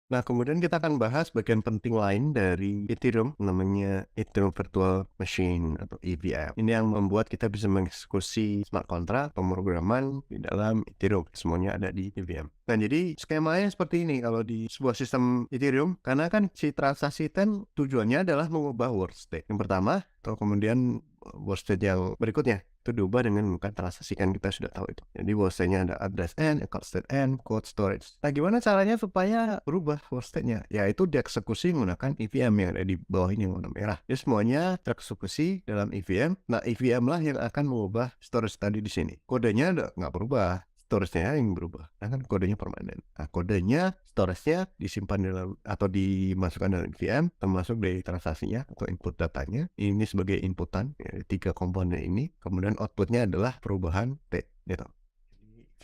Nah, kemudian kita akan bahas bagian penting lain dari Ethereum, namanya Ethereum Virtual Machine atau EVM. Ini yang membuat kita bisa mengeksekusi smart contract, pemrograman di dalam Ethereum. Semuanya ada di EVM. Nah, jadi skemanya seperti ini kalau di sebuah sistem Ethereum, karena kan si transaksi kan tujuannya adalah mengubah world state. Yang pertama, atau kemudian world state yang berikutnya itu diubah dengan menggunakan transaksi, kan kita sudah tahu itu. Jadi world state-nya ada address N, account state N, code storage. Nah, gimana caranya supaya berubah world state-nya? Yaitu dieksekusi menggunakan EVM yang ada di bawah ini yang warna merah. Jadi semuanya tereksekusi dalam EVM. Nah, EVM lah yang akan mengubah storage tadi di sini. Kodenya nggak berubah, storage-nya yang berubah. Nah, kan kodenya permanen. Nah, kodenya, storage-nya disimpan dalam atau dimasukkan dalam VM, termasuk dari transaksinya atau input datanya. Ini sebagai inputan, ya, 3 komponen ini. Kemudian output-nya adalah perubahan T, gitu.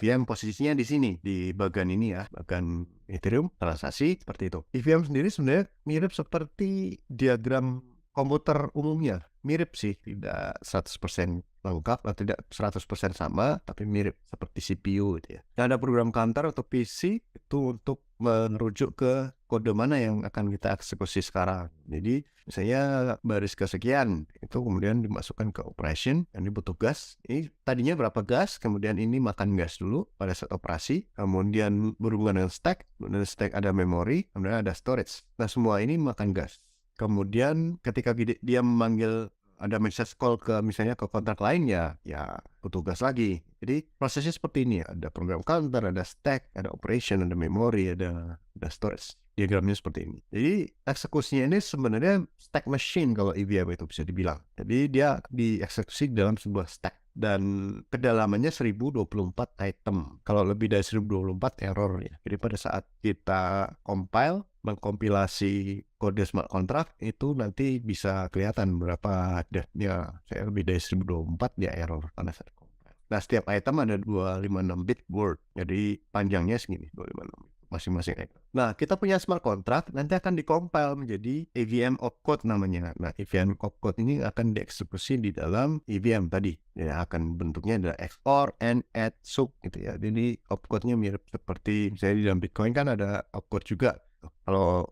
VM posisinya di sini, di bagian ini ya, bagian Ethereum, transaksi, seperti itu. EVM sendiri sebenarnya mirip seperti diagram komputer umumnya. Mirip sih, tidak 100% lengkap atau tidak 100% sama, tapi mirip seperti CPU gitu ya. Dan ada program counter atau PC itu untuk merujuk ke kode mana yang akan kita eksekusi sekarang. Jadi misalnya baris kesekian itu kemudian dimasukkan ke operation, ini butuh gas. Ini tadinya berapa gas, kemudian ini makan gas dulu pada saat operasi, kemudian berhubungan dengan stack, kemudian stack ada memori, kemudian ada storage. Nah, semua ini makan gas. Kemudian ketika dia memanggil, ada message call ke misalnya ke kontrak lain, ya butuh gas lagi. Jadi prosesnya seperti ini, ada program counter, ada stack, ada operation, ada memory, ada storage. Diagramnya seperti ini. Jadi eksekusinya ini sebenarnya stack machine kalau EVM itu bisa dibilang. Jadi dia dieksekusi dalam sebuah stack dan kedalamannya 1024 item. Kalau lebih dari 1024 error ya. Jadi pada saat kita compile, mengkompilasi kode smart contract itu nanti bisa kelihatan berapa depth-nya. Saya lebih dari 1024 dia error pada saat compile. Nah, setiap item ada 256 bit word. Jadi panjangnya segini, 256 bit masing-masing item. Nah, kita punya smart contract nanti akan dikompil menjadi EVM opcode namanya. Nah, EVM opcode ini akan dieksekusi di dalam EVM tadi. Ya, akan bentuknya adalah XOR, AND, add, sub gitu ya. Jadi opcode-nya mirip seperti misalnya di dalam Bitcoin kan ada opcode juga. Kalau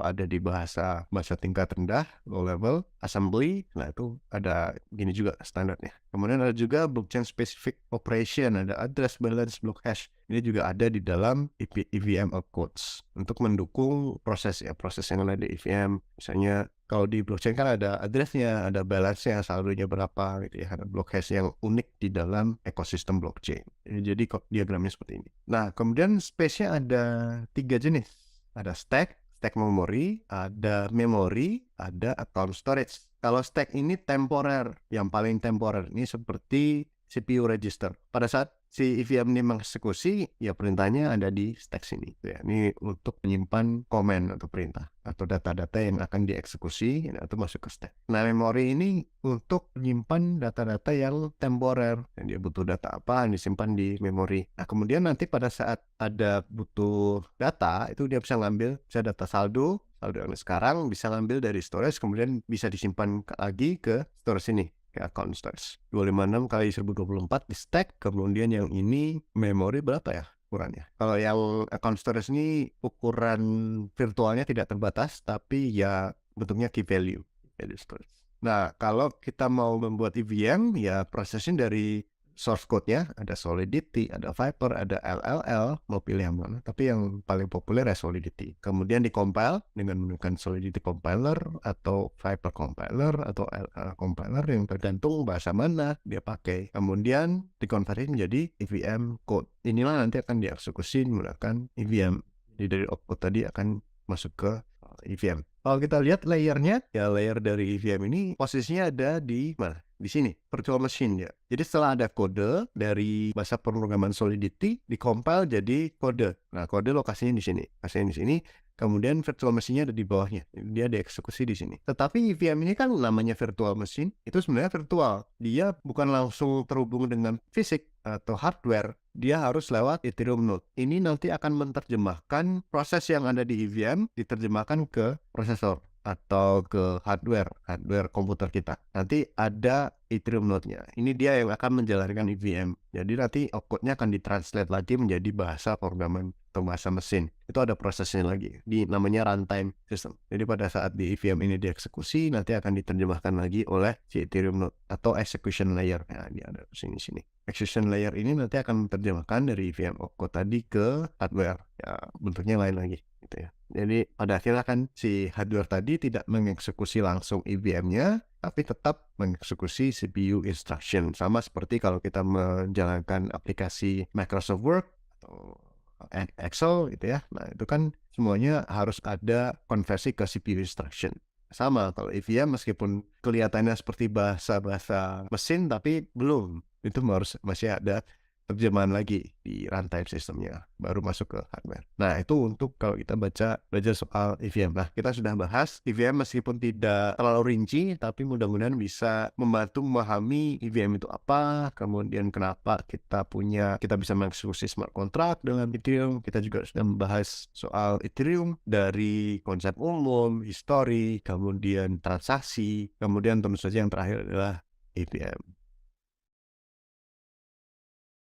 ada di bahasa tingkat rendah, low level, assembly, nah itu ada gini juga standarnya. Kemudian ada juga blockchain specific operation, ada address balance block hash. Ini juga ada di dalam EVM opcodes untuk mendukung proses yang ada di EVM. Misalnya kalau di blockchain kan ada addressnya, ada balance-nya, saldonya berapa gitu ya. Ada block hash yang unik di dalam ekosistem blockchain. Jadi diagramnya seperti ini. Nah, kemudian space-nya ada 3 jenis. Ada stack memory, ada memory, ada account storage. Kalau stack ini temporer, yang paling temporer ini seperti CPU register. Pada saat si EVM ini mengeksekusi, ya perintahnya ada di stack sini. Ya, ini untuk menyimpan komen atau perintah atau data-data yang akan dieksekusi atau masuk ke stack. Nah, memori ini untuk menyimpan data-data yang temporer. Dan dia butuh data apa yang disimpan di memori. Nah, kemudian nanti pada saat ada butuh data, itu dia bisa ngambil, bisa data saldo yang sekarang bisa ngambil dari storage, kemudian bisa disimpan lagi ke storage ini. Ke account storage 256 kali 1024 di stack, kemudian yang ini memori berapa ya ukurannya. Kalau yang account storage ini ukuran virtualnya tidak terbatas, tapi ya bentuknya key value storage. Nah, kalau kita mau membuat EVM, ya prosesnya dari source code-nya ada Solidity, ada Vyper, ada LLL, mau pilih yang mana, tapi yang paling populer ya Solidity. Kemudian dikompil dengan menggunakan Solidity compiler atau Vyper compiler atau LLL compiler yang tergantung bahasa mana dia pakai. Kemudian dikonversi menjadi EVM code. Inilah nanti akan dieksekusi menggunakan EVM. Jadi dari output tadi akan masuk ke EVM. Kalau kita lihat layernya, ya layer dari EVM ini posisinya ada di mana? Di sini, virtual machine ya. Jadi setelah ada kode dari bahasa pemrograman Solidity, dikompil jadi kode. Nah, kode lokasinya di sini. Lokasinya di sini. Kemudian virtual machine-nya ada di bawahnya. Dia dieksekusi di sini. Tetapi EVM ini kan namanya virtual machine, itu sebenarnya virtual. Dia bukan langsung terhubung dengan fisik atau hardware. Dia harus lewat Ethereum node. Ini nanti akan menerjemahkan proses yang ada di EVM, diterjemahkan ke prosesor atau ke hardware komputer kita. Nanti ada Ethereum node-nya. Ini dia yang akan menjalankan EVM. Jadi nanti output-nya akan ditranslate lagi menjadi bahasa pemrograman atau bahasa mesin. Itu ada prosesnya lagi, namanya runtime system. Jadi pada saat di EVM ini dieksekusi, nanti akan diterjemahkan lagi oleh si Ethereum node atau execution layer. Nah, ini ada sini. Execution layer ini nanti akan menerjemahkan dari EVM opcode tadi ke hardware. Ya, bentuknya lain lagi gitu ya. Jadi pada akhirnya kan si hardware tadi tidak mengeksekusi langsung EVM-nya, tapi tetap mengeksekusi CPU instruction. Sama seperti kalau kita menjalankan aplikasi Microsoft Word atau Excel gitu ya. Nah, itu kan semuanya harus ada konversi ke CPU instruction. Sama kalau EVM meskipun kelihatannya seperti bahasa mesin tapi belum. Itu masih ada terjemahan lagi di runtime sistemnya, baru masuk ke hardware. Nah, itu untuk kalau kita belajar soal EVM. Nah, kita sudah bahas EVM meskipun tidak terlalu rinci, tapi mudah-mudahan bisa membantu memahami EVM itu apa, kemudian kenapa kita bisa mengeksekusi smart contract dengan Ethereum. Kita juga sudah membahas soal Ethereum dari konsep umum, histori, kemudian transaksi, kemudian tentu saja yang terakhir adalah EVM.